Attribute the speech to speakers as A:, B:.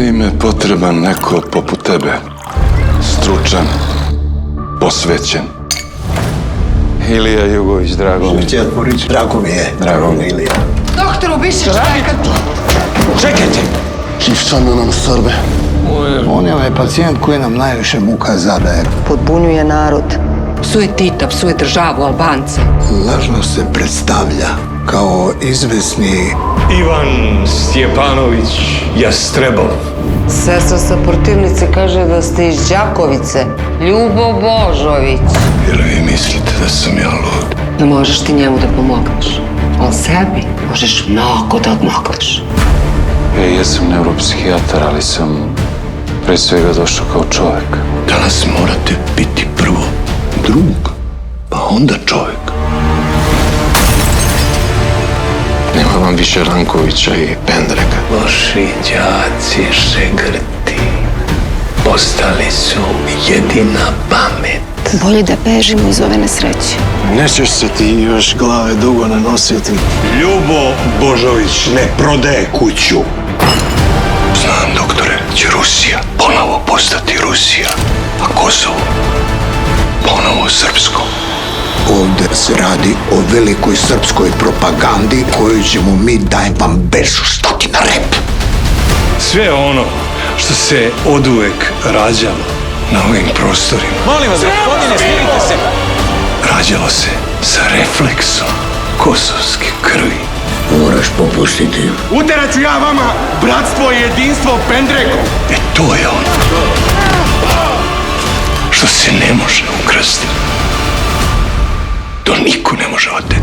A: li im je potreban neko poput tebe? Stručan, posvećen. Ilija Jugović, drago mi.
B: Drago mi je.
A: Drago mi.
B: Ilija.
C: Doktoru, više čekati.
A: Čekajte!
B: Kivčano nam Srbe. On je onaj pacijent koji nam najviše muka zadaje.
D: Podbunjuje narod.
C: Psuje Tita, psuje državu, Albance.
B: Lažno se predstavlja kao izvesni
E: Ivan Stjepanović Jastrebov.
D: Sestra sa portirnice kaže da ste iz Đakovice. Ljubo Božović.
A: Jer vi mislite da sam ja lud?
C: Ne možeš ti njemu da pomogneš. Ali sebi možeš mnogo da odmogneš.
A: Ja jesam neuropsihijatar, ali sam pre svega došao kao čovek.
B: Danas morate biti prvo drug, pa onda čovjek.
A: Nema vam više Rankovića i Pendreka.
B: Loši đaci šegrti postali su jedina pamet.
F: Bolje da bežimo iz ove nesreće.
B: Nećeš se ti još glave dugo nanositi.
E: Ljubo Božović ne prodaje kuću.
A: Znam, doktore, će Rusija ponovo postati Rusija, a Kosovo ponovo srpsko.
B: Ovdje se radi o velikoj srpskoj propagandi koju ćemo mi dajem vam bešu stati na rep.
E: Sve ono što se oduvek rađalo na ovim prostorima.
G: Molim vas, gospodine, smirite se.
E: Rađalo se sa refleksom kosovske krvi.
B: Moraš popustiti.
E: Uterat ću ja vama bratstvo i jedinstvo Pendrekom. E to je ono što se ne može ukrasti. To niko ne može oteti.